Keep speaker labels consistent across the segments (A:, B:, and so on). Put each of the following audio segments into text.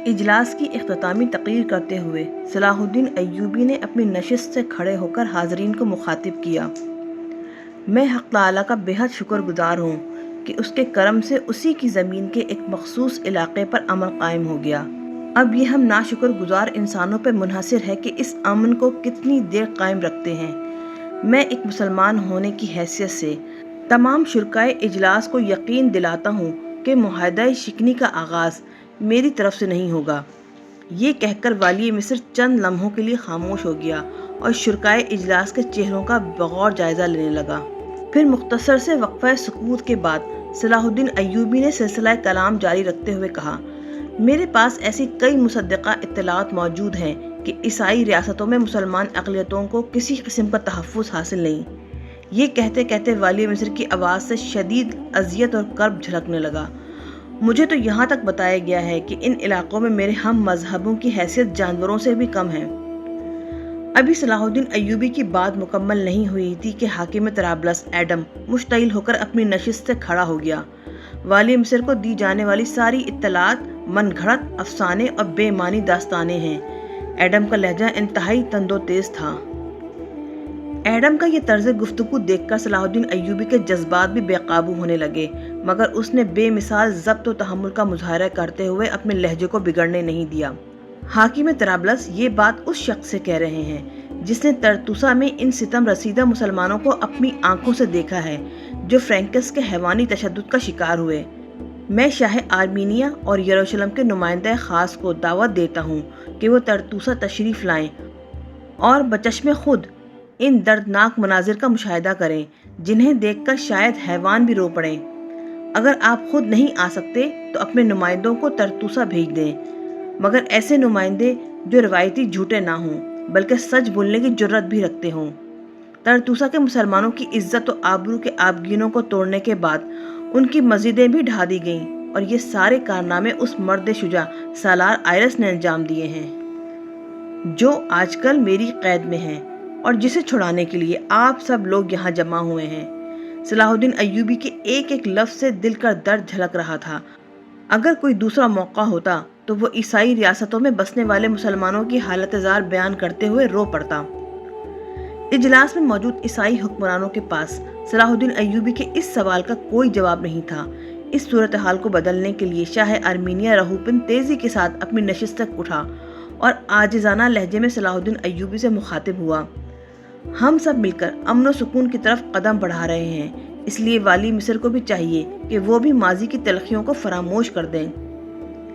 A: اجلاس کی اختتامی تقریر کرتے ہوئے صلاح الدین ایوبی نے اپنی نشست سے کھڑے ہو کر حاضرین کو مخاطب کیا۔ میں حق تعالیٰ کا بے حد شکر گزار ہوں کہ اس کے کرم سے اسی کی زمین کے ایک مخصوص علاقے پر امن قائم ہو گیا۔ اب یہ ہم ناشکر گزار انسانوں پر منحصر ہے کہ اس امن کو کتنی دیر قائم رکھتے ہیں۔ میں ایک مسلمان ہونے کی حیثیت سے تمام شرکائے اجلاس کو یقین دلاتا ہوں کہ معاہدہ شکنی کا آغاز میری طرف سے نہیں ہوگا۔ یہ کہہ کر والی مصر چند لمحوں کے لیے خاموش ہو گیا اور شرکائے اجلاس کے چہروں کا بغور جائزہ لینے لگا۔ پھر مختصر سے وقفہ سکوت کے بعد صلاح الدین ایوبی نے سلسلہ کلام جاری رکھتے ہوئے کہا، میرے پاس ایسی کئی مصدقہ اطلاعات موجود ہیں کہ عیسائی ریاستوں میں مسلمان اقلیتوں کو کسی قسم کا تحفظ حاصل نہیں۔ یہ کہتے کہتے والی مصر کی آواز سے شدید اذیت اور کرب جھلکنے لگا۔ مجھے تو یہاں تک بتایا گیا ہے کہ ان علاقوں میں میرے ہم مذہبوں کی حیثیت جانوروں سے بھی کم ہے۔ ابھی صلاح الدین ایوبی کی بات مکمل نہیں ہوئی تھی کہ حاکم طرابلس ایڈم مشتعل ہو کر اپنی نشست سے کھڑا ہو گیا۔ والی مصر کو دی جانے والی ساری اطلاعات من گھڑت افسانے اور بے معنی داستانیں ہیں۔ ایڈم کا لہجہ انتہائی تند و تیز تھا۔ ایڈم کا یہ طرز گفتگو دیکھ کر صلاح الدین ایوبی کے جذبات بھی بے قابو ہونے لگے، مگر اس نے بے مثال ضبط و تحمل کا مظاہرہ کرتے ہوئے اپنے لہجے کو بگڑنے نہیں دیا۔ حاکم طرابلس یہ بات اس شخص سے کہہ رہے ہیں جس نے طرطوسا میں ان ستم رسیدہ مسلمانوں کو اپنی آنکھوں سے دیکھا ہے جو فرینکس کے حیوانی تشدد کا شکار ہوئے۔ میں شاہ آرمینیا اور یروشلم کے نمائندہ خاص کو دعوت دیتا ہوں کہ وہ طرطوسا تشریف لائیں اور بچشم خود ان دردناک مناظر کا مشاہدہ کریں جنہیں دیکھ کر شاید حیوان بھی رو پڑیں۔ اگر آپ خود نہیں آ سکتے تو اپنے نمائندوں کو طرطوسا بھیج دیں، مگر ایسے نمائندے جو روایتی جھوٹے نہ ہوں بلکہ سچ بولنے کی جرت بھی رکھتے ہوں۔ طرطوسا کے مسلمانوں کی عزت و آبرو کے آبگینوں کو توڑنے کے بعد ان کی مسجدیں بھی ڈھا دی گئیں، اور یہ سارے کارنامے اس مرد شجاع سالار آئرس نے انجام دیے ہیں جو آج کل میری قید میں ہیں اور جسے چھڑانے کے لیے آپ سب لوگ یہاں جمع ہوئے ہیں۔ صلاح الدین ایوبی کے ایک ایک لفظ سے دل کا درد جھلک رہا تھا۔ اگر کوئی دوسرا موقع ہوتا تو وہ عیسائی ریاستوں میں بسنے والے مسلمانوں کی حالت زار بیان کرتے ہوئے رو پڑتا۔ اجلاس میں موجود عیسائی حکمرانوں کے پاس صلاح الدین ایوبی کے اس سوال کا کوئی جواب نہیں تھا۔ اس صورتحال کو بدلنے کے لیے شاہ آرمینیا رہوپن تیزی کے ساتھ اپنی نشست سے اٹھا اور عاجزانہ لہجے میں صلاح الدین ایوبی سے مخاطب ہوا، ہم سب مل کر امن و سکون کی طرف قدم بڑھا رہے ہیں، اس لیے والی مصر کو بھی چاہیے کہ وہ بھی ماضی کی تلخیوں کو فراموش کر دیں۔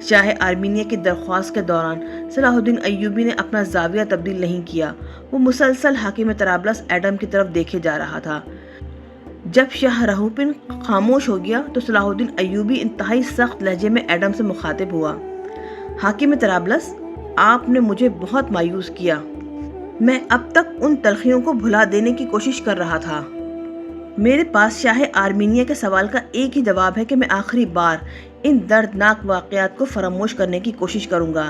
A: شاہ آرمینیا کی درخواست کے دوران صلاح الدین ایوبی نے اپنا زاویہ تبدیل نہیں کیا۔ وہ مسلسل حاکم طرابلس ایڈم کی طرف دیکھے جا رہا تھا۔ جب شاہ رہوپن خاموش ہو گیا تو صلاح الدین ایوبی انتہائی سخت لہجے میں ایڈم سے مخاطب ہوا، حاکم طرابلس، آپ نے مجھے بہت مایوس کیا۔ میں اب تک ان تلخیوں کو بھلا دینے کی کوشش کر رہا تھا۔ میرے پاس شاہ آرمینیا کے سوال کا ایک ہی جواب ہے کہ میں آخری بار ان دردناک واقعات کو فراموش کرنے کی کوشش کروں گا،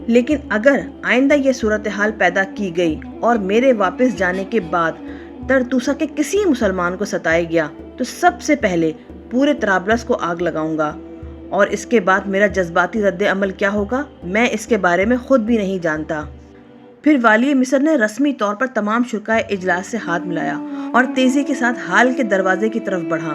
A: لیکن اگر آئندہ یہ صورتحال پیدا کی گئی اور میرے واپس جانے کے بعد طرطوسا کے کسی مسلمان کو ستایا گیا تو سب سے پہلے پورے طرابلس کو آگ لگاؤں گا، اور اس کے بعد میرا جذباتی رد عمل کیا ہوگا میں اس کے بارے میں خود بھی نہیں جانتا۔ پھر والی مصر نے رسمی طور پر تمام شرکائے اجلاس سے ہاتھ ملایا اور تیزی کے ساتھ ہال کے دروازے کی طرف بڑھا۔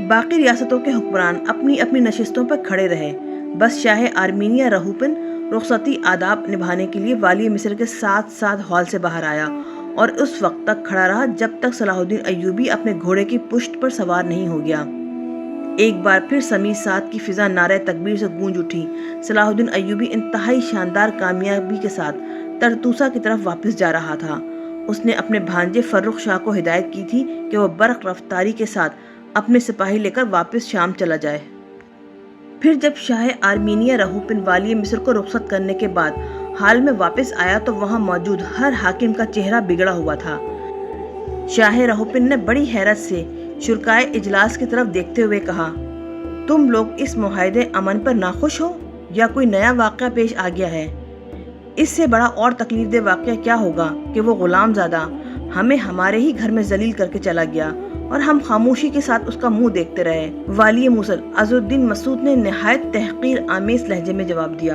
A: باقی ریاستوں کے حکمران اپنی اپنی نشستوں پر کھڑے رہے، بس شاہ آرمینیا رہوپن رخصتی آداب نبھانے کے لیے والی مصر کے ساتھ ساتھ ہال سے باہر آیا اور اس وقت تک کھڑا رہا جب تک صلاح الدین ایوبی اپنے گھوڑے کی پشت پر سوار نہیں ہو گیا۔ ایک بار پھر سمیع سات کی فضا نعرہ تکبیر سے گونج اٹھی۔ صلاح الدین ایوبی انتہائی شاندار کامیابی کے ساتھ طرطوسا کی طرف واپس جا رہا تھا۔ اس نے اپنے بھانجے فرخ شاہ کو ہدایت کی تھی کہ وہ برق رفتاری کے ساتھ اپنے سپاہی لے کر واپس شام چلا جائے۔ پھر جب شاہ آرمینیا رہوپن والی مصر کو رخصت کرنے کے بعد حال میں واپس آیا تو وہاں موجود ہر حاکم کا چہرہ بگڑا ہوا تھا۔ شاہ رہوپن نے بڑی حیرت سے شرکائے اجلاس کی طرف دیکھتے ہوئے کہا، تم لوگ اس معاہدے امن پر ناخوش ہو یا کوئی نیا واقعہ پیش آ گیا ہے؟ اس سے بڑا اور تکلیف دہ واقعہ کیا ہوگا کہ وہ غلام زادہ ہمیں ہمارے ہی گھر میں ذلیل کر کے چلا گیا اور ہم خاموشی کے ساتھ اس کا منہ دیکھتے رہے۔ والی موصل عز الدین مسعود نے نہایت تحقیر آمیز لہجے میں جواب دیا۔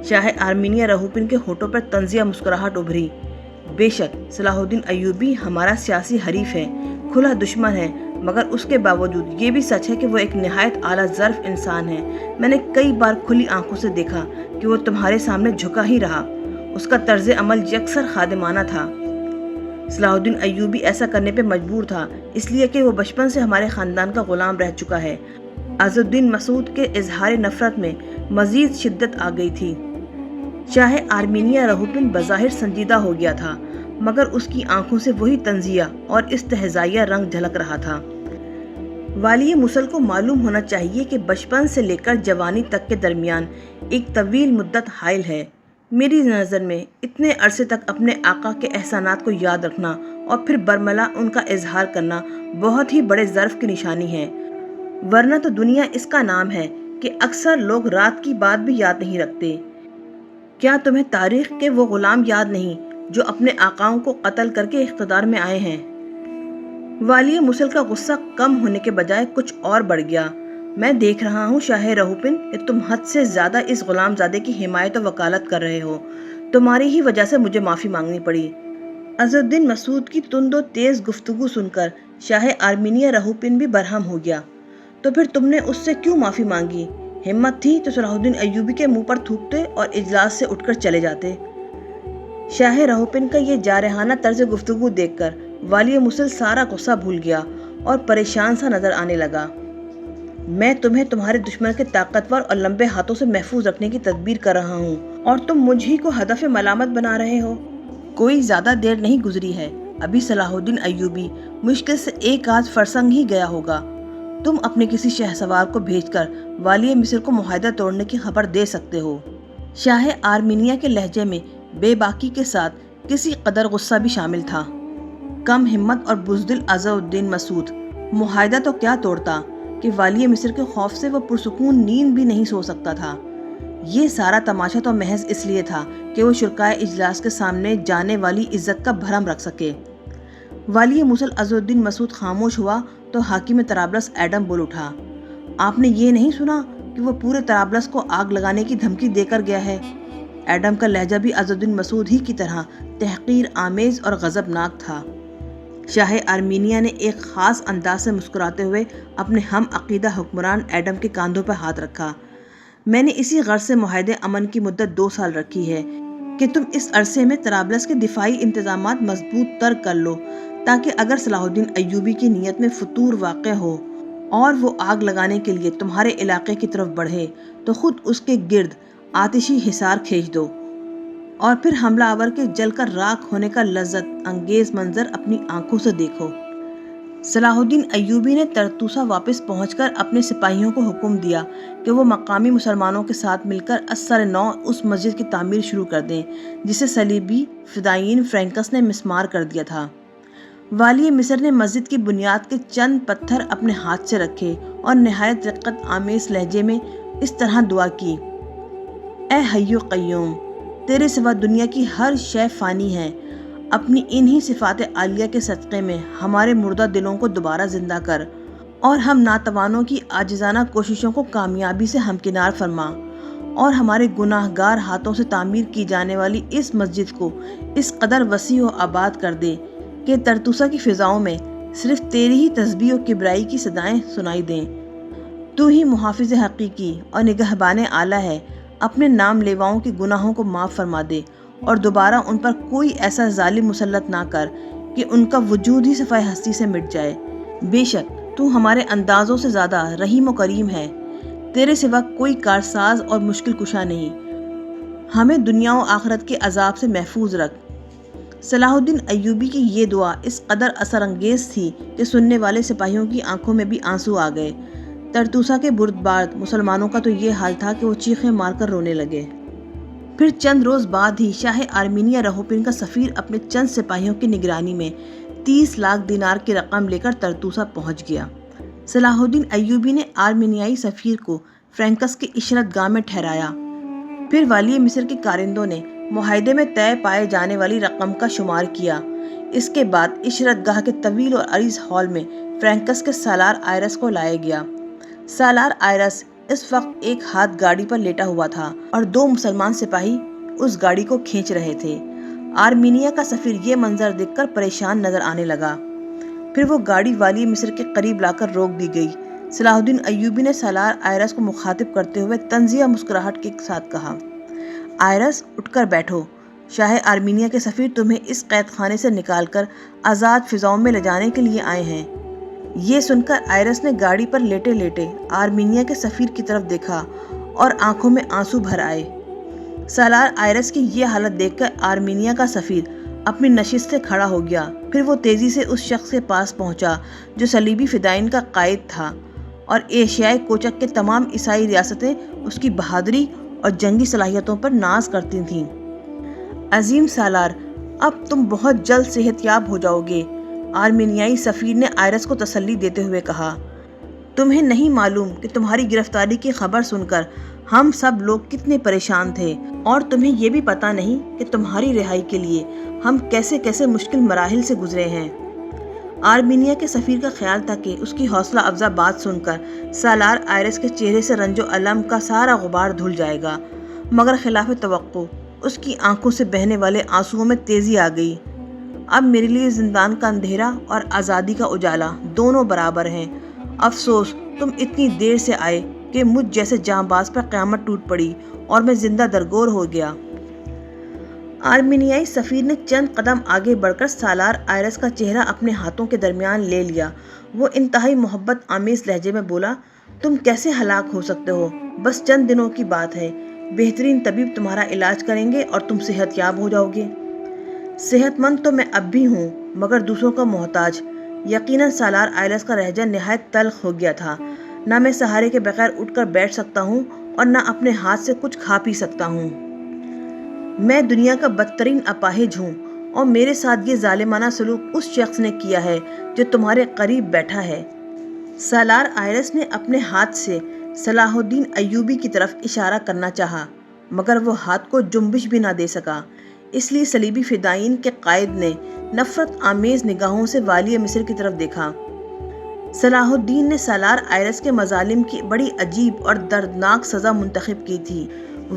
A: شاہ آرمینیہ رہوپن کے ہونٹوں پر طنزیہ مسکراہٹ ابھری۔ بے شک صلاح الدین ایوبی ہمارا سیاسی حریف ہے، کھلا دشمن ہے، مگر اس کے باوجود یہ بھی سچ ہے کہ وہ ایک نہایت اعلیٰ ظرف انسان ہے۔ میں نے کئی بار کھلی آنکھوں سے دیکھا کہ وہ تمہارے سامنے جھکا ہی رہا۔ اس کا طرز عمل یکسر خادمانہ تھا۔ صلاح الدین ایوبی ایسا کرنے پہ مجبور تھا، اس لیے کہ وہ بچپن سے ہمارے خاندان کا غلام رہ چکا ہے۔ عز الدین مسعود کے اظہار نفرت میں مزید شدت آ گئی تھی۔ شاہ آرمینیہ رہوپن بظاہر سنجیدہ ہو گیا تھا، مگر اس کی آنکھوں سے وہی طنزیہ اور استہزائیہ رنگ جھلک رہا تھا۔ والی موصل کو معلوم ہونا چاہیے کہ بچپن سے لے کر جوانی تک کے درمیان ایک طویل مدت حائل ہے۔ میری نظر میں اتنے عرصے تک اپنے آقا کے احسانات کو یاد رکھنا اور پھر برملا ان کا اظہار کرنا بہت ہی بڑے ظرف کی نشانی ہے، ورنہ تو دنیا اس کا نام ہے کہ اکثر لوگ رات کی بات بھی یاد نہیں رکھتے۔ کیا تمہیں تاریخ کے وہ غلام یاد نہیں جو اپنے آقاؤں کو قتل کر کے اقتدار میں آئے ہیں؟ والی موصل کا غصہ کم ہونے کے بجائے کچھ اور بڑھ گیا۔ میں دیکھ رہا ہوں شاہ رہوپن کہ تم حد سے زیادہ اس غلام زادے کی حمایت و وکالت کر رہے ہو۔ تمہاری ہی وجہ سے مجھے معافی مانگنی پڑی۔ عز الدین مسعود کی تند و تیز گفتگو سن کر شاہ آرمینیہ رہوپن بھی برہم ہو گیا۔ تو پھر تم نے اس سے کیوں معافی مانگی؟ ہمت تھی تو صلاح الدین ایوبی کے منہ پر تھوکتے اور اجلاس سے اٹھ کر چلے جاتے۔ شاہ رہوپن کا یہ جارحانہ طرز گفتگو دیکھ کر والی موصل سارا غصہ بھول گیا اور پریشان سا نظر آنے لگا۔ میں تمہیں تمہارے دشمن کے طاقتور اور لمبے ہاتھوں سے محفوظ رکھنے کی تدبیر کر رہا ہوں اور تم مجھے کو ہدف ملامت بنا رہے ہو۔ کوئی زیادہ دیر نہیں گزری ہے، ابھی صلاح الدین ایوبی مشکل سے ایک آدھ فرسنگ ہی گیا ہوگا۔ تم اپنے کسی شہ سوار کو بھیج کر والی مصر کو معاہدہ توڑنے کی خبر دے سکتے ہو۔ شاہ آرمینیہ کے لہجے میں بے باکی کے ساتھ کسی قدر غصہ بھی شامل تھا۔ کم ہمت اور بزدل عز الدین مسعود، معاہدہ تو کیا توڑتا کہ والی مصر کے خوف سے وہ پرسکون نیند بھی نہیں سو سکتا تھا۔ یہ سارا تماشا تو محض اس لیے تھا کہ وہ شرکائے اجلاس کے سامنے جانے والی عزت کا بھرم رکھ سکے۔ والی موصل عز الدین مسعود خاموش ہوا تو حاکم طرابلس ایڈم بول اٹھا۔ آپ نے یہ نہیں سنا کہ وہ پورے طرابلس کو آگ لگانے کی دھمکی دے کر گیا ہے؟ ایڈم کا لہجہ بھی عز الدین مسعود ہی کی طرح تحقیر آمیز اور غضبناک تھا۔ شاہ آرمینیہ نے ایک خاص انداز سے مسکراتے ہوئے اپنے ہم عقیدہ حکمران ایڈم کے کاندھوں پر ہاتھ رکھا۔ میں نے اسی غرض سے معاہدے امن کی مدت 2 سال رکھی ہے کہ تم اس عرصے میں طرابلس کے دفاعی انتظامات مضبوط تر کر لو، تاکہ اگر صلاح الدین ایوبی کی نیت میں فتور واقع ہو اور وہ آگ لگانے کے لیے تمہارے علاقے کی طرف بڑھے تو خود اس کے گرد آتشی حصار کھینچ دو اور پھر حملہ آور کے جل کر راکھ ہونے کا لذت انگیز منظر اپنی آنکھوں سے دیکھو۔ صلاح الدین ایوبی نے طرطوسہ واپس پہنچ کر اپنے سپاہیوں کو حکم دیا کہ وہ مقامی مسلمانوں کے ساتھ مل کر ازسر نو اس مسجد کی تعمیر شروع کر دیں جسے صلیبی فدائیین فرینکس نے مسمار کر دیا تھا۔ والی مصر نے مسجد کی بنیاد کے چند پتھر اپنے ہاتھ سے رکھے اور نہایت رقت آمیز لہجے میں اس طرح دعا کی: اے حی و قیوم، تیرے سوا دنیا کی ہر شے فانی ہے، اپنی انہی صفات عالیہ کے صدقے میں ہمارے مردہ دلوں کو دوبارہ زندہ کر اور ہم ناتوانوں کی عاجزانہ کوششوں کو کامیابی سے ہمکنار فرما، اور ہمارے گناہ گار ہاتھوں سے تعمیر کی جانے والی اس مسجد کو اس قدر وسیع و آباد کر دے کہ طرطوسہ کی فضاؤں میں صرف تیری ہی تسبیح و کبریائی کی صدائیں سنائی دیں۔ تو ہی محافظ حقیقی اور نگہبان اعلیٰ ہے، اپنے نام لیواؤں کے گناہوں کو معاف فرما دے اور دوبارہ ان پر کوئی ایسا ظالم مسلط نہ کر کہ ان کا وجود ہی صفحہ ہستی سے مٹ جائے۔ بے شک تو ہمارے اندازوں سے زیادہ رحیم و کریم ہے، تیرے سوا کوئی کارساز اور مشکل کشا نہیں، ہمیں دنیا و آخرت کے عذاب سے محفوظ رکھ۔ صلاح الدین ایوبی کی یہ دعا اس قدر اثر انگیز تھی کہ سننے والے سپاہیوں کی آنکھوں میں بھی آنسو آ گئے۔ طرطوسہ کے بردبار مسلمانوں کا تو یہ حال تھا کہ وہ چیخیں مار کر رونے لگے۔ پھر چند روز بعد ہی شاہ آرمینیہ رہوپن کا سفیر اپنے چند سپاہیوں کی نگرانی میں 30 لاکھ دینار کی رقم لے کر طرطوسہ پہنچ گیا۔ صلاح الدین ایوبی نے آرمینیائی سفیر کو فرینکس کی عشرت گاہ میں ٹھہرایا۔ پھر والی مصر کے کارندوں نے معاہدے میں طے پائے جانے والی رقم کا شمار کیا۔ اس کے بعد عشرت گاہ کے طویل اور عریض ہال میں فرینکس کے سالار آئرس کو لایا گیا۔ سالار آئرس اس وقت ایک ہاتھ گاڑی پر لیٹا ہوا تھا اور 2 مسلمان سپاہی اس گاڑی کو کھینچ رہے تھے۔ آرمینیا کا سفیر یہ منظر دیکھ کر پریشان نظر آنے لگا۔ پھر وہ گاڑی والی مصر کے قریب لا کر روک دی گئی۔ صلاح الدین ایوبی نے سالار آئرس کو مخاطب کرتے ہوئے طنزیہ مسکراہٹ کے ساتھ کہا، آئرس اٹھ کر بیٹھو، شاہ آرمینیا کے سفیر تمہیں اس قید خانے سے نکال کر آزاد فضاؤں میں لے جانے کے لیے آئے ہیں۔ یہ سن کر آئرس نے گاڑی پر لیٹے لیٹے آرمینیا کے سفیر کی طرف دیکھا اور آنکھوں میں آنسو بھر آئے۔ سالار آئرس کی یہ حالت دیکھ کر آرمینیا کا سفیر اپنی نشست سے کھڑا ہو گیا۔ پھر وہ تیزی سے اس شخص کے پاس پہنچا جو صلیبی فدائین کا قائد تھا اور ایشیائے کوچک کے تمام عیسائی ریاستیں اس کی بہادری اور جنگی صلاحیتوں پر ناز کرتی تھیں۔ عظیم سالار، اب تم بہت جلد صحت یاب ہو جاؤ گے، آرمینیائی سفیر نے آئرس کو تسلی دیتے ہوئے کہا۔ تمہیں نہیں معلوم کہ تمہاری گرفتاری کی خبر سن کر ہم سب لوگ کتنے پریشان تھے، اور تمہیں یہ بھی پتہ نہیں کہ تمہاری رہائی کے لیے ہم کیسے کیسے مشکل مراحل سے گزرے ہیں۔ آرمینیا کے سفیر کا خیال تھا کہ اس کی حوصلہ افزا بات سن کر سالار آئرس کے چہرے سے رنج و الم کا سارا غبار دھل جائے گا، مگر خلاف توقع اس کی آنکھوں سے بہنے والے آنسوؤں میں تیزی آ گئی۔ اب میرے لیے زندان کا اندھیرا اور آزادی کا اجالا دونوں برابر ہیں۔ افسوس تم اتنی دیر سے آئے کہ مجھ جیسے جانباز پر قیامت ٹوٹ پڑی اور میں زندہ درگور ہو گیا۔ آرمینیائی سفیر نے چند قدم آگے بڑھ کر سالار آئرس کا چہرہ اپنے ہاتھوں کے درمیان لے لیا۔ وہ انتہائی محبت آمیز لہجے میں بولا، تم کیسے ہلاک ہو سکتے ہو؟ بس چند دنوں کی بات ہے، بہترین طبیب تمہارا علاج کریں گے اور تم صحت یاب ہو جاؤ گے۔ صحت مند تو میں اب بھی ہوں، مگر دوسروں کا محتاج۔ یقیناً سالار آئرس کا لہجہ نہایت تلخ ہو گیا تھا۔ نہ میں سہارے کے بغیر اٹھ کر بیٹھ سکتا ہوں اور نہ اپنے ہاتھ سے کچھ کھا پی سکتا ہوں۔ میں دنیا کا بدترین اپاہج ہوں، اور میرے ساتھ یہ ظالمانہ سلوک اس شخص نے کیا ہے جو تمہارے قریب بیٹھا ہے۔ سالار آئرس نے اپنے ہاتھ سے صلاح الدین ایوبی کی طرف اشارہ کرنا چاہا، مگر وہ ہاتھ کو جنبش بھی نہ دے سکا۔ اس لیے صلیبی فدائین کے قائد نے نفرت آمیز نگاہوں سے والی مصر کی طرف دیکھا۔ صلاح الدین نے سالار آئرس کے مظالم کی بڑی عجیب اور دردناک سزا منتخب کی تھی۔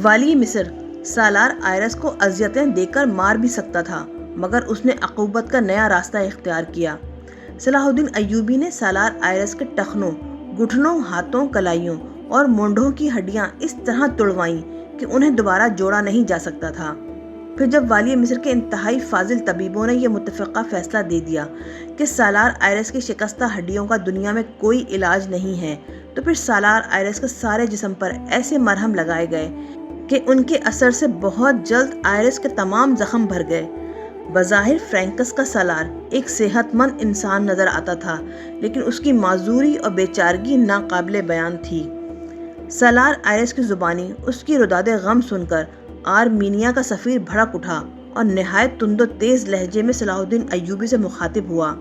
A: والی مصر سالار آئرس کو اذیتیں دے کر مار بھی سکتا تھا، مگر اس نے عقوبت کا نیا راستہ اختیار کیا۔ صلاح الدین ایوبی نے سالار آئرس کے ٹخنوں، گھٹنوں، ہاتھوں، کلائیوں اور مونڈھوں کی ہڈیاں اس طرح توڑوائیں کہ انہیں دوبارہ جوڑا نہیں جا سکتا تھا۔ پھر جب والی مصر کے انتہائی فاضل طبیبوں نے یہ متفقہ فیصلہ دے دیا کہ سالار آئرس کی شکستہ ہڈیوں کا دنیا میں کوئی علاج نہیں ہے، تو پھر سالار آئرس کے سارے جسم پر ایسے مرہم لگائے گئے کہ ان کے اثر سے بہت جلد آئرس کے تمام زخم بھر گئے۔ بظاہر فرینکس کا سالار ایک صحت مند انسان نظر آتا تھا، لیکن اس کی معذوری اور بیچارگی ناقابل بیان تھی۔ سالار آئرس کی زبانی اس کی رداد غم سن کر آرمینیا کا سفیر بھڑک اٹھا اور نہایت تند و تیز لہجے میں صلاح الدین ایوبی سے مخاطب ہوا۔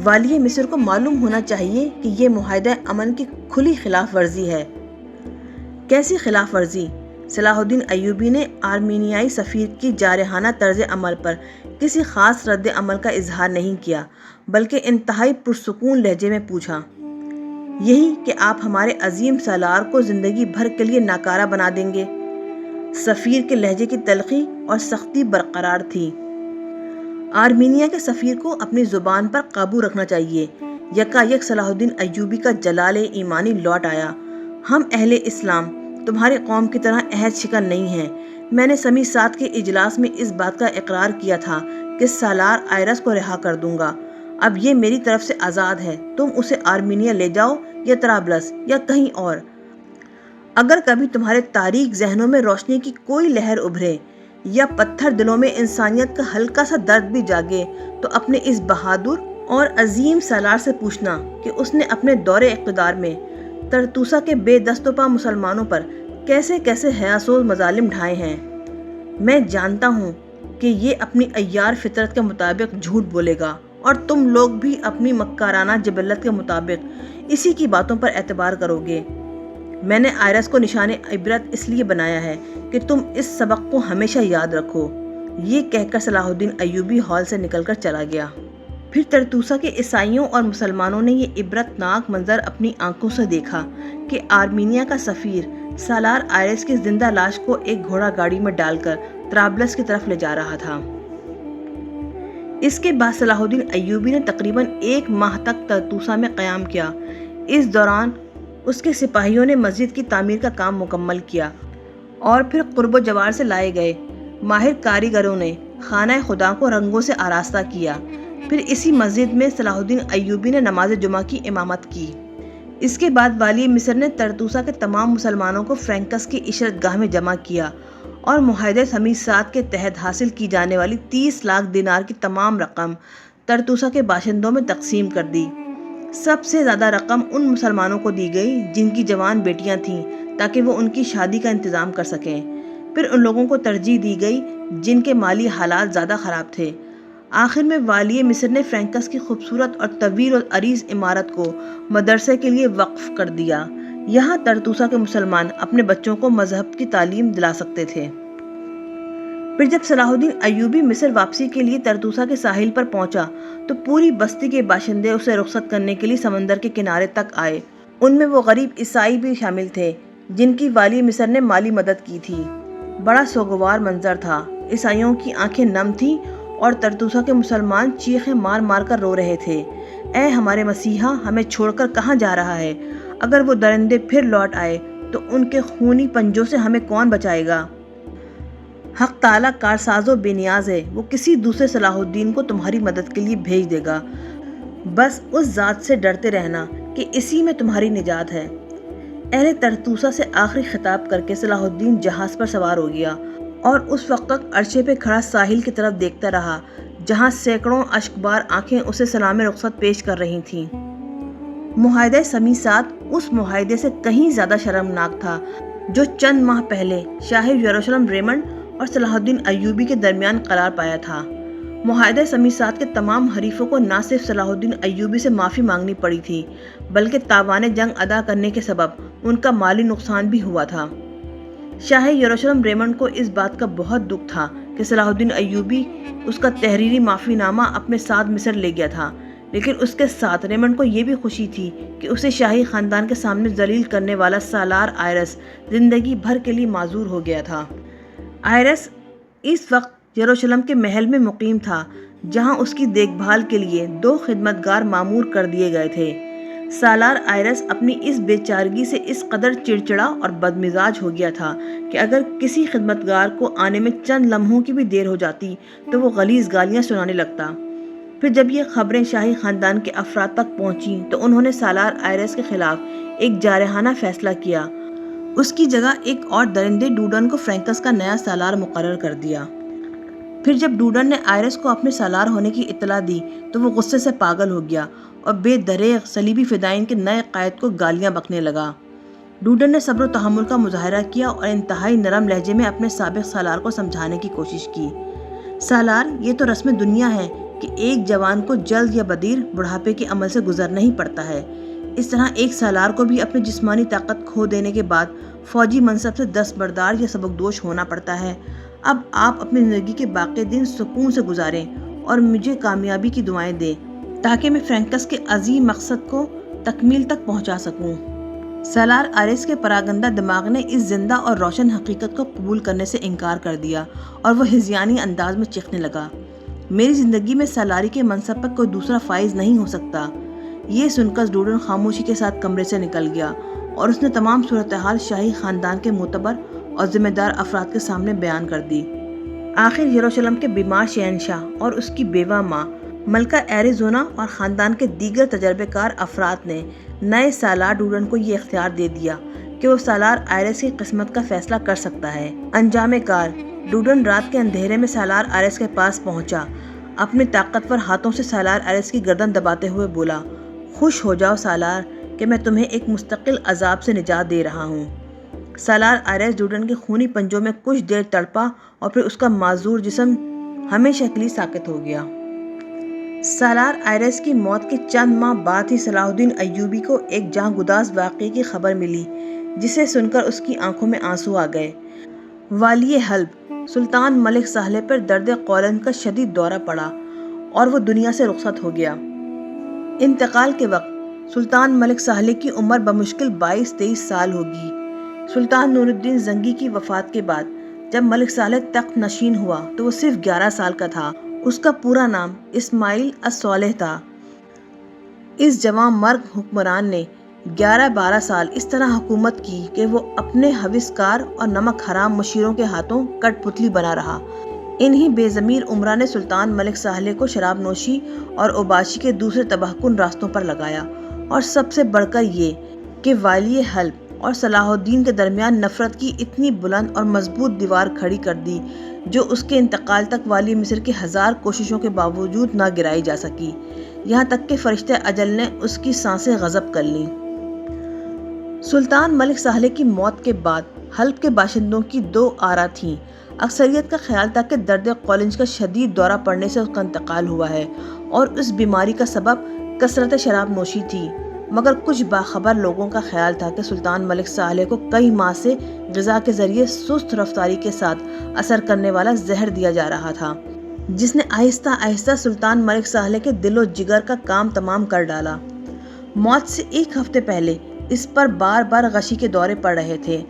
A: والی مصر کو معلوم ہونا چاہیے کہ یہ معاہدہ امن کی کھلی خلاف ورزی ہے۔ کیسی خلاف ورزی؟ صلاح الدین ایوبی نے آرمینیائی سفیر کی جارحانہ طرز عمل پر کسی خاص رد عمل کا اظہار نہیں کیا، بلکہ انتہائی پرسکون لہجے میں پوچھا، یہی کہ آپ ہمارے عظیم سالار کو زندگی بھر کے لیے ناکارہ بنا دیں گے؟ سفیر کے لہجے کی تلخی اور سختی برقرار تھی۔ آرمینیا کے سفیر کو اپنی زبان پر قابو رکھنا چاہیے۔ یکایک صلاح الدین ایوبی کا جلال ایمانی لوٹ آیا۔ ہم اہل اسلام تمہاری قوم کی طرح عہد شکن نہیں ہیں۔ میں نے سمی سات کے اجلاس میں اس بات کا اقرار کیا تھا کہ سالار آئرس کو رہا کر دوں گا۔ اب یہ میری طرف سے آزاد ہے، تم اسے آرمینیا لے جاؤ یا طرابلس یا کہیں اور۔ اگر کبھی تمہارے تاریک ذہنوں میں روشنی کی کوئی لہر ابھرے یا پتھر دلوں میں انسانیت کا ہلکا سا درد بھی جاگے، تو اپنے اس بہادر اور عظیم سالار سے پوچھنا کہ اس نے اپنے دور اقتدار میں ترتوسا کے بے دست و پا مسلمانوں پر کیسے کیسے حیاسوز مظالم ڈھائے ہیں۔ میں جانتا ہوں کہ یہ اپنی عیار فطرت کے مطابق جھوٹ بولے گا، اور تم لوگ بھی اپنی مکارانہ جبلت کے مطابق اسی کی باتوں پر اعتبار کرو گے۔ میں نے آئرس کو نشان عبرت اس لیے بنایا ہے کہ تم اس سبق کو ہمیشہ یاد رکھو یہ کہہ کر صلاح الدین ایوبی ہال سے نکل کر چلا گیا۔ پھر طرطوسہ کے عیسائیوں اور مسلمانوں نے یہ عبرتناک منظر اپنی آنکھوں سے دیکھا کہ آرمینیا کا سفیر سالار آئرس کی زندہ لاش کو ایک گھوڑا گاڑی میں ڈال کر طرابلس کی طرف لے جا رہا تھا۔ اس کے بعد صلاح الدین ایوبی نے تقریباً 1 ماہ تک طرطوسہ میں قیام کیا۔ اس دوران اس کے سپاہیوں نے مسجد کی تعمیر کا کام مکمل کیا اور پھر قرب و جوار سے لائے گئے ماہر کاریگروں نے خانہ خدا کو رنگوں سے آراستہ کیا۔ پھر اسی مسجد میں صلاح الدین ایوبی نے نماز جمعہ کی امامت کی۔ اس کے بعد والی مصر نے طرطوسہ کے تمام مسلمانوں کو فرینکس کی عشرت گاہ میں جمع کیا اور معاہدہ سمیسات کے تحت حاصل کی جانے والی 30 لاکھ دینار کی تمام رقم طرطوسہ کے باشندوں میں تقسیم کر دی۔ سب سے زیادہ رقم ان مسلمانوں کو دی گئی جن کی جوان بیٹیاں تھیں تاکہ وہ ان کی شادی کا انتظام کر سکیں۔ پھر ان لوگوں کو ترجیح دی گئی جن کے مالی حالات زیادہ خراب تھے۔ آخر میں والی مصر نے فرینکس کی خوبصورت اور طویل اور عریض عمارت کو مدرسے کے لیے وقف کر دیا۔ یہاں طرطوسہ کے مسلمان اپنے بچوں کو مذہب کی تعلیم دلا سکتے تھے۔ پھر جب صلاح الدین ایوبی مصر واپسی کے لیے طرطوسہ کے ساحل پر پہنچا تو پوری بستی کے باشندے اسے رخصت کرنے کے لیے سمندر کے کنارے تک آئے۔ ان میں وہ غریب عیسائی بھی شامل تھے جن کی والی مصر نے مالی مدد کی تھی۔ بڑا سوگوار منظر تھا۔ عیسائیوں کی آنکھیں نم تھیں اور طرطوسہ کے مسلمان چیخیں مار مار کر رو رہے تھے، اے ہمارے مسیحا، ہمیں چھوڑ کر کہاں جا رہا ہے؟ اگر وہ درندے پھر لوٹ آئے تو ان کے خونی پنجوں سے ہمیں کون بچائے گا؟ حق تعالیٰ کارساز و بے نیاز ہے، وہ کسی دوسرے صلاح الدین کو تمہاری مدد کے لیے بھیج دے گا۔ بس اس ذات سے ڈرتے رہنا کہ اسی میں تمہاری نجات ہے۔ اہل طرطوسہ سے آخری خطاب کر کے صلاح الدین جہاز پر سوار ہو گیا اور اس وقت تک عرصے پہ کھڑا ساحل کی طرف دیکھتا رہا جہاں سینکڑوں اشکبار آنکھیں اسے سلام رخصت پیش کر رہی تھیں۔ معاہدہ سمیسات اس معاہدے سے کہیں زیادہ شرمناک تھا جو چند ماہ پہلے شاہ یروشلم ریمنڈ اور صلاح الدین ایوبی کے درمیان قرار پایا تھا۔ معاہدہ سمیسات کے تمام حریفوں کو نہ صرف صلاح الدین ایوبی سے معافی مانگنی پڑی تھی بلکہ تاوان جنگ ادا کرنے کے سبب ان کا مالی نقصان بھی ہوا تھا۔ شاہ یروشلم ریمنڈ کو اس بات کا بہت دکھ تھا کہ صلاح الدین ایوبی اس کا تحریری معافی نامہ اپنے ساتھ مصر لے گیا تھا، لیکن اس کے ساتھ ریمنڈ کو یہ بھی خوشی تھی کہ اسے شاہی خاندان کے سامنے ذلیل کرنے والا سالار آئرس زندگی بھر کے لیے معذور ہو گیا تھا۔ آئرس اس وقت یروشلم کے محل میں مقیم تھا جہاں اس کی دیکھ بھال کے لیے 2 خدمتگار مامور کر دیے گئے تھے۔ سالار آئرس اپنی اس بے چارگی سے اس قدر چڑچڑا اور بدمزاج ہو گیا تھا کہ اگر کسی خدمتگار کو آنے میں چند لمحوں کی بھی دیر ہو جاتی تو وہ غلیظ گالیاں سنانے لگتا۔ پھر جب یہ خبریں شاہی خاندان کے افراد تک پہنچیں تو انہوں نے سالار آئرس کے خلاف ایک جارحانہ فیصلہ کیا۔ اس کی جگہ ایک اور درندے ڈوڈن کو فرینکس کا نیا سالار مقرر کر دیا۔ پھر جب ڈوڈن نے آئرس کو اپنے سالار ہونے کی اطلاع دی تو وہ غصے سے پاگل ہو گیا اور بے دریغ صلیبی فدائین کے نئے قائد کو گالیاں بکنے لگا۔ ڈوڈن نے صبر و تحمل کا مظاہرہ کیا اور انتہائی نرم لہجے میں اپنے سابق سالار کو سمجھانے کی کوشش کی۔ سالار، یہ تو رسم دنیا ہے کہ ایک جوان کو جلد یا بدیر بڑھاپے کے عمل سے گزرنا ہی پڑتا ہے۔ اس طرح ایک سالار کو بھی اپنی جسمانی طاقت کھو دینے کے بعد فوجی منصب سے دستبردار یا سبکدوش ہونا پڑتا ہے۔ اب آپ اپنی زندگی کے باقی دن سکون سے گزاریں اور مجھے کامیابی کی دعائیں دیں تاکہ میں فرینکس کے عظیم مقصد کو تکمیل تک پہنچا سکوں۔ سالار آئرس کے پراگندہ دماغ نے اس زندہ اور روشن حقیقت کو قبول کرنے سے انکار کر دیا اور وہ ہذیانی انداز میں چیخنے لگا، میری زندگی میں سالاری کے منصب پر کوئی دوسرا فائز نہیں ہو سکتا۔ یہ سن کر ڈوڈن خاموشی کے ساتھ کمرے سے نکل گیا اور اس نے تمام صورتحال شاہی خاندان کے معتبر اور ذمہ دار افراد کے سامنے بیان کر دی۔ آخر یروشلم کے بیمار شہنشاہ اور اس کی بیوہ ماں ملکہ ایریزونا اور خاندان کے دیگر تجربے کار افراد نے نئے سالار ڈوڈن کو یہ اختیار دے دیا کہ وہ سالار آئرس کی قسمت کا فیصلہ کر سکتا ہے۔ انجام کار، ڈوڈن رات کے اندھیرے میں سالار آئرس کے پاس پہنچا۔ اپنے طاقتور ہاتھوں سے سالار آئرس کی گردن دباتے ہوئے بولا، خوش ہو جاؤ سالار کہ میں تمہیں ایک مستقل عذاب سے نجات دے رہا ہوں۔ سالار آئرس ڈوڈن کے خونی پنجوں میں کچھ دیر تڑپا اور پھر اس کا معذور جسم ہمیشہ کے لیے ساکت ہو گیا۔ سالار آئرس کی موت کے چند ماہ بعد ہی صلاح الدین ایوبی کو ایک جاں گداز واقعے کی خبر ملی جسے سن کر اس کی آنکھوں میں آنسو آ گئے۔ والی حلب سلطان ملک سہلے پر درد قولن کا شدید دورہ پڑا اور وہ دنیا سے رخصت ہو گیا۔ انتقال کے وقت سلطان ملک سہلے کی عمر بمشکل 22-23 سال ہوگی۔ سلطان نور الدین زنگی کی وفات کے بعد جب ملک سہلے تخت نشین ہوا تو وہ صرف 11 سال کا تھا۔ اس کا پورا نام اسماعیل الصالح تھا۔ اس جوان مرگ حکمران نے 11-12 سال اس طرح حکومت کی کہ وہ اپنے ہوسکار اور نمک حرام مشیروں کے ہاتھوں کٹ پتلی بنا رہا۔ انہی بے ضمیر امرا نے سلطان ملک سہلے کو شراب نوشی اور اوباشی کے دوسرے تباہ کن راستوں پر لگایا، اور سب سے بڑھ کر یہ کہ والی حلب اور صلاح الدین کے درمیان نفرت کی اتنی بلند اور مضبوط دیوار کھڑی کر دی جو اس کے انتقال تک والی مصر کی 1000 کوششوں کے باوجود نہ گرائی جا سکی، یہاں تک کہ فرشتہ اجل نے اس کی سانسیں غضب کر لیں۔ سلطان ملک سہلے کی موت کے بعد حلب کے باشندوں کی 2 آرا تھیں۔ اکثریت کا خیال تھا کہ درد قولنج کا شدید دورہ پڑنے سے اس کا انتقال ہوا ہے اور اس بیماری کا سبب کثرت شراب نوشی تھی، مگر کچھ باخبر لوگوں کا خیال تھا کہ سلطان ملک سہلے کو کئی ماہ سے غذا کے ذریعے سست رفتاری کے ساتھ اثر کرنے والا زہر دیا جا رہا تھا، جس نے آہستہ آہستہ سلطان ملک سہلے کے دل و جگر کا کام تمام کر ڈالا۔ موت سے 1 ہفتے پہلے اس پر بار بار غشی کے دورے پڑ رہے تھے۔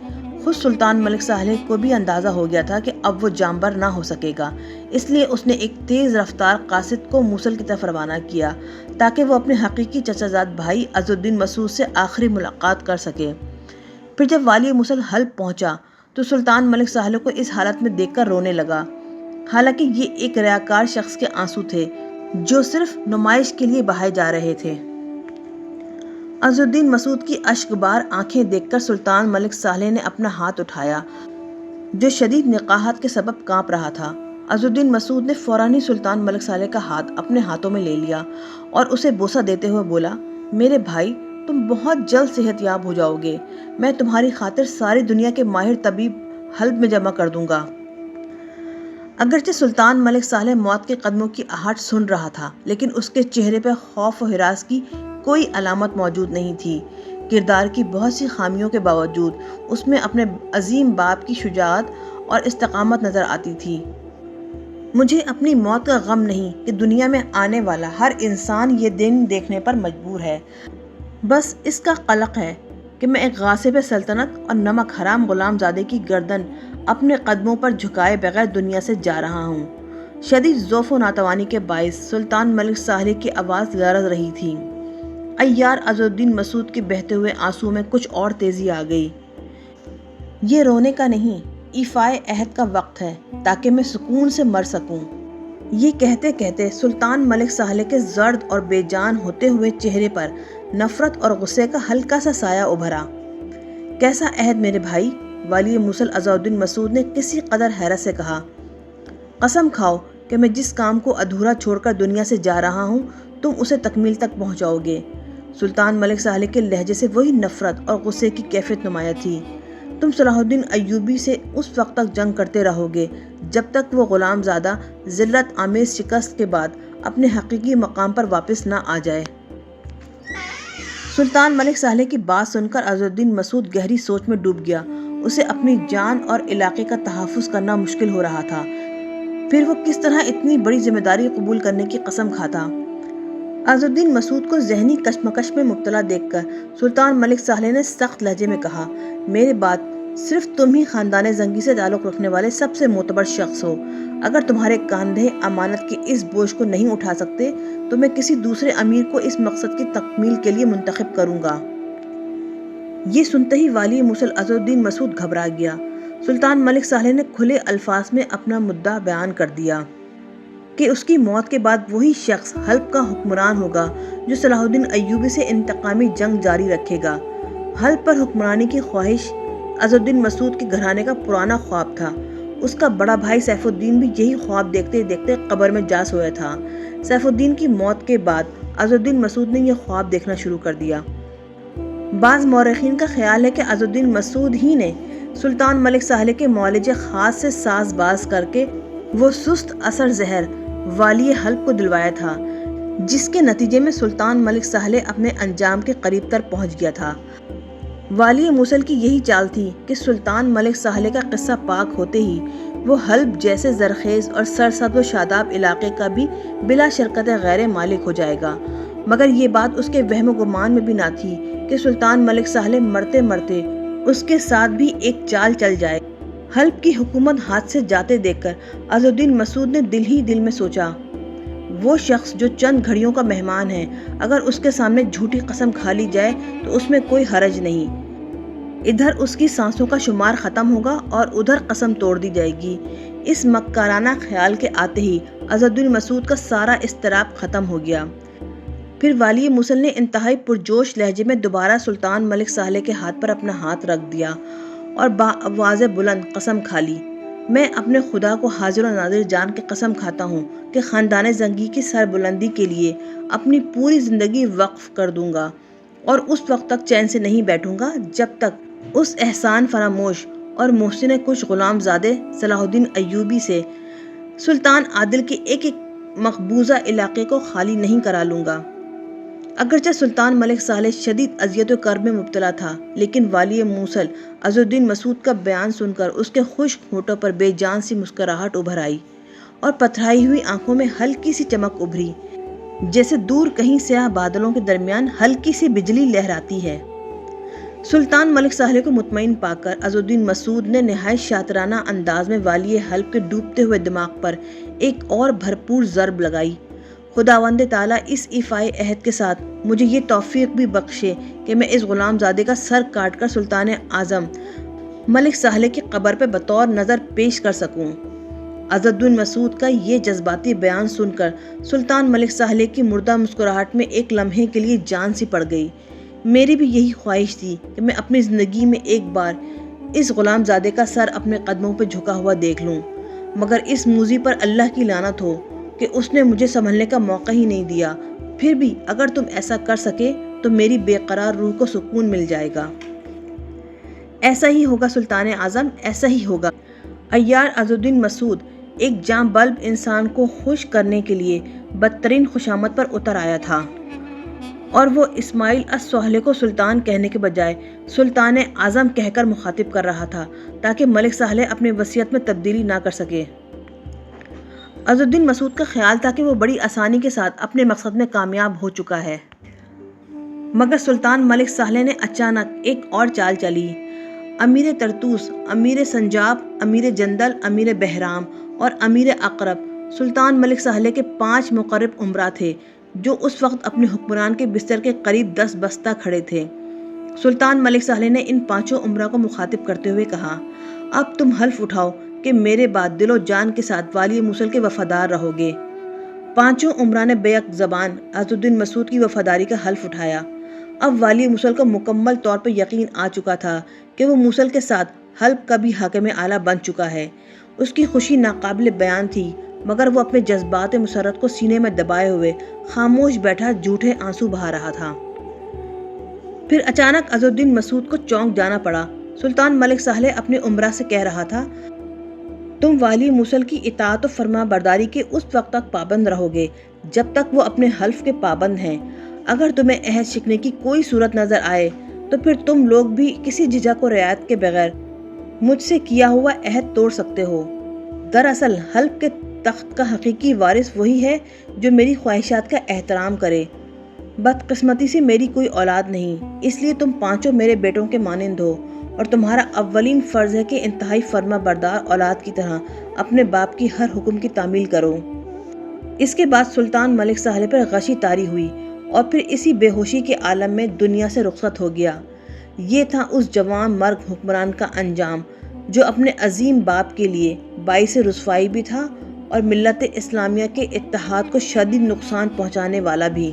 A: خود سلطان ملک سہلے کو بھی اندازہ ہو گیا تھا کہ اب وہ جانبر نہ ہو سکے گا، اس لیے اس نے ایک تیز رفتار قاصد کو موصل کی طرف روانہ کیا تاکہ وہ اپنے حقیقی چچا زاد بھائی عز الدین مسعود سے آخری ملاقات کر سکے۔ پھر جب والی موصل حلب پہنچا تو سلطان ملک سہلے کو اس حالت میں دیکھ کر رونے لگا، حالانکہ یہ ایک ریاکار شخص کے آنسو تھے جو صرف نمائش کے لیے بہائے جا رہے تھے۔ عز الدین مسعود کی اشکبار آنکھیں دیکھ کر سلطان ملک سہلے نے اپنا ہاتھ اٹھایا جو شدید نقاہت کے سبب کانپ رہا تھا۔ عز الدین مسعود نے فوراً ہی سلطان ملک سہلے کا ہاتھ اپنے ہاتھوں میں لے لیا اور اسے بوسہ دیتے ہوئے بولا، میرے بھائی، تم بہت جلد صحت یاب ہو جاؤ گے، میں تمہاری خاطر ساری دنیا کے ماہر طبیب حلب میں جمع کر دوں گا۔ اگرچہ سلطان ملک سہلے موت کے قدموں کی آہٹ سن رہا تھا، لیکن اس کے چہرے پر خوف و ہراس کی کوئی علامت موجود نہیں تھی۔ کردار کی بہت سی خامیوں کے باوجود اس میں اپنے عظیم باپ کی شجاعت اور استقامت نظر آتی تھی۔ مجھے اپنی موت کا غم نہیں کہ دنیا میں آنے والا ہر انسان یہ دن دیکھنے پر مجبور ہے، بس اس کا قلق ہے کہ میں ایک غاصب سلطنت اور نمک حرام غلام زادے کی گردن اپنے قدموں پر جھکائے بغیر دنیا سے جا رہا ہوں۔ شدید ضعف و ناتوانی کے باعث سلطان ملک سہلے کی آواز لرز رہی تھی۔ عیار عز الدین مسعود کے بہتے ہوئے آنسوؤں میں کچھ اور تیزی آ گئی۔ یہ رونے کا نہیں، ایفائے عہد کا وقت ہے تاکہ میں سکون سے مر سکوں۔ یہ کہتے کہتے سلطان ملک سہلے کے زرد اور بے جان ہوتے ہوئے چہرے پر نفرت اور غصے کا ہلکا سا سایہ ابھرا۔ کیسا عہد میرے بھائی؟ والی موصل عز الدین مسعود نے کسی قدر حیرت سے کہا۔ قسم کھاؤ کہ میں جس کام کو ادھورا چھوڑ کر دنیا سے جا رہا ہوں تم اسے تکمیل تک پہنچاؤ گے۔ سلطان ملک سہلے کے لہجے سے وہی نفرت اور غصے کی کیفیت نمایاں تھی۔ تم صلاح الدین ایوبی سے اس وقت تک جنگ کرتے رہو گے جب تک وہ غلام زادہ ذلت آمیز شکست کے بعد اپنے حقیقی مقام پر واپس نہ آ جائے۔ سلطان ملک سہلے کی بات سن کر عز الدین مسعود گہری سوچ میں ڈوب گیا۔ اسے اپنی جان اور علاقے کا تحفظ کرنا مشکل ہو رہا تھا، پھر وہ کس طرح اتنی بڑی ذمہ داری قبول کرنے کی قسم کھاتا۔ عز الدین مسعود کو ذہنی کشمکش میں مبتلا دیکھ کر سلطان ملک سہلے نے سخت لہجے میں کہا، میرے بعد صرف تم ہی خاندان زنگی سے تعلق رکھنے والے سب سے معتبر شخص ہو۔ اگر تمہارے کاندھے امانت کے اس بوجھ کو نہیں اٹھا سکتے تو میں کسی دوسرے امیر کو اس مقصد کی تکمیل کے لیے منتخب کروں گا۔ یہ سنتے ہی والی موصل عز الدین مسعود گھبرا گیا۔ سلطان ملک سہلے نے کھلے الفاظ میں اپنا مدعا بیان کر دیا کہ اس کی موت کے بعد وہی شخص حلب کا حکمران ہوگا جو صلاح الدین ایوبی سے انتقامی جنگ جاری رکھے گا۔ حلب پر حکمرانی کی خواہش عز الدین مسعود کے گھرانے کا پرانا خواب تھا۔ اس کا بڑا بھائی سیف الدین بھی یہی خواب دیکھتے دیکھتے قبر میں جا سویا تھا۔ سیف الدین کی موت کے بعد عز الدین مسعود نے یہ خواب دیکھنا شروع کر دیا۔ بعض مورخین کا خیال ہے کہ عز الدین مسعود ہی نے سلطان ملک سہلے کے معالجے خاص سے ساز باز کر کے وہ سست اثر زہر والی حلب کو دلوایا تھا، جس کے نتیجے میں سلطان ملک سہلے اپنے انجام کے قریب تر پہنچ گیا تھا۔ والی موصل کی یہی چال تھی کہ سلطان ملک سہلے کا قصہ پاک ہوتے ہی وہ حلب جیسے زرخیز اور سرسبز و شاداب علاقے کا بھی بلا شرکت غیر مالک ہو جائے گا، مگر یہ بات اس کے وہم و گمان میں بھی نہ تھی کہ سلطان ملک صالح مرتے مرتے اس کے ساتھ بھی ایک چال چل جائے۔ حلب کی حکومت ہاتھ سے جاتے دیکھ کر عز الدین مسعود نے دل ہی دل میں سوچا، وہ شخص جو چند گھڑیوں کا مہمان ہے، اگر اس کے سامنے جھوٹی قسم کھا لی جائے تو اس میں کوئی حرج نہیں۔ ادھر اس کی سانسوں کا شمار ختم ہوگا اور ادھر قسم توڑ دی جائے گی۔ اس مکارانہ خیال کے آتے ہی عز الدین مسعود کا سارا اضطراب ختم ہو گیا۔ پھر والی موصل نے انتہائی پرجوش لہجے میں دوبارہ سلطان ملک صالح کے ہاتھ پر اپنا ہاتھ رکھ دیا اور بآواز بلند قسم کھا لی، میں اپنے خدا کو حاضر و ناظر جان کے قسم کھاتا ہوں کہ خاندان زنگی کی سربلندی کے لیے اپنی پوری زندگی وقف کر دوں گا اور اس وقت تک چین سے نہیں بیٹھوں گا جب تک اس احسان فراموش اور محسن کش غلام زادے صلاح الدین ایوبی سے سلطان عادل کے ایک ایک مقبوضہ علاقے کو خالی نہیں کرا لوں گا۔ اگرچہ سلطان ملک صالح شدید اذیت و کرب میں مبتلا تھا، لیکن والی موصل عز الدین مسعود کا بیان سن کر اس کے خشک ہونٹوں پر بے جان سی مسکراہٹ ابھر آئی اور پتھرائی ہوئی آنکھوں میں ہلکی سی چمک ابھری، جیسے دور کہیں سیاہ بادلوں کے درمیان ہلکی سی بجلی لہراتی ہے۔ سلطان ملک صالح کو مطمئن پا کر عز الدین مسعود نے نہایت شاطرانہ انداز میں والی حلب کے ڈوبتے ہوئے دماغ پر ایک اور بھرپور ضرب لگائی۔ خداوند تعالیٰ اس ایفائے عہد کے ساتھ مجھے یہ توفیق بھی بخشے کہ میں اس غلام زادے کا سر کاٹ کر سلطان اعظم ملک صالح کی قبر پہ بطور نظر پیش کر سکوں۔ عز الدین مسعود کا یہ جذباتی بیان سن کر سلطان ملک صالح کی مردہ مسکراہٹ میں ایک لمحے کے لیے جان سی پڑ گئی۔ میری بھی یہی خواہش تھی کہ میں اپنی زندگی میں ایک بار اس غلام زادے کا سر اپنے قدموں پہ جھکا ہوا دیکھ لوں، مگر اس موذی پر اللہ کی لعنت ہو کہ اس نے مجھے سنبھلنے کا موقع ہی نہیں دیا۔ پھر بھی اگر تم ایسا کر سکے تو میری بے قرار روح کو سکون مل جائے گا۔ ایسا ہی ہوگا سلطان اعظم، ایسا ہی ہوگا۔ عیار عز الدین مسعود ایک جاں بلب انسان کو خوش کرنے کے لیے بدترین خوشامد پر اتر آیا تھا، اور وہ اسماعیل الصالح کو سلطان کہنے کے بجائے سلطان اعظم کہہ کر مخاطب کر رہا تھا تاکہ ملک صالح اپنی وصیت میں تبدیلی نہ کر سکے۔ عز الدین مسعود کا خیال تھا کہ وہ بڑی آسانی کے ساتھ اپنے مقصد میں کامیاب ہو چکا ہے، مگر سلطان ملک صالح نے اچانک ایک اور چال چلی۔ امیر طرطوس، امیر سنجاب، امیر جندل، امیر بہرام اور امیر اقرب سلطان ملک صالح کے 5 مقرب امراء تھے جو اس وقت اپنے حکمران کے بستر کے قریب 10 بستہ کھڑے تھے۔ سلطان ملک صالح نے ان 5 امراء کو مخاطب کرتے ہوئے کہا، اب تم حلف اٹھاؤ کہ میرے بعد دل و جان کے ساتھ والی موصل کے وفادار رہو گے۔ 5 امراء نے بیک زبان عز الدین مسعود کی وفاداری کا حلف اٹھایا۔ اب والی موصل کو مکمل طور پر یقین آ چکا تھا کہ وہ موصل کے ساتھ حلب کا بھی حاکم اعلیٰ بن چکا ہے۔ اس کی خوشی ناقابل بیان تھی، مگر وہ اپنے جذبات مسرت کو سینے میں دبائے ہوئے خاموش بیٹھا جھوٹے آنسو بہا رہا تھا۔ پھر اچانک عز الدین مسعود کو چونک جانا پڑا۔ سلطان ملک صالح اپنے امراء سے کہہ رہا تھا، تم والی موصل کی اطاعت و فرما برداری کے اس وقت تک پابند رہو گے جب تک وہ اپنے حلف کے پابند ہیں۔ اگر تمہیں عہد شکنی کی کوئی صورت نظر آئے تو پھر تم لوگ بھی کسی جھجک و رعایت کے بغیر مجھ سے کیا ہوا عہد توڑ سکتے ہو۔ دراصل حلب کے تخت کا حقیقی وارث وہی ہے جو میری خواہشات کا احترام کرے۔ بدقسمتی سے میری کوئی اولاد نہیں، اس لیے تم 5 میرے بیٹوں کے مانند ہو، اور تمہارا اولین فرض ہے کہ انتہائی فرما بردار اولاد کی طرح اپنے باپ کی ہر حکم کی تعمیل کرو۔ اس کے بعد سلطان ملک صالح پر غشی طاری ہوئی اور پھر اسی بے ہوشی کے عالم میں دنیا سے رخصت ہو گیا۔ یہ تھا اس جوان مرگ حکمران کا انجام جو اپنے عظیم باپ کے لیے باعث رسوائی بھی تھا اور ملت اسلامیہ کے اتحاد کو شدید نقصان پہنچانے والا بھی۔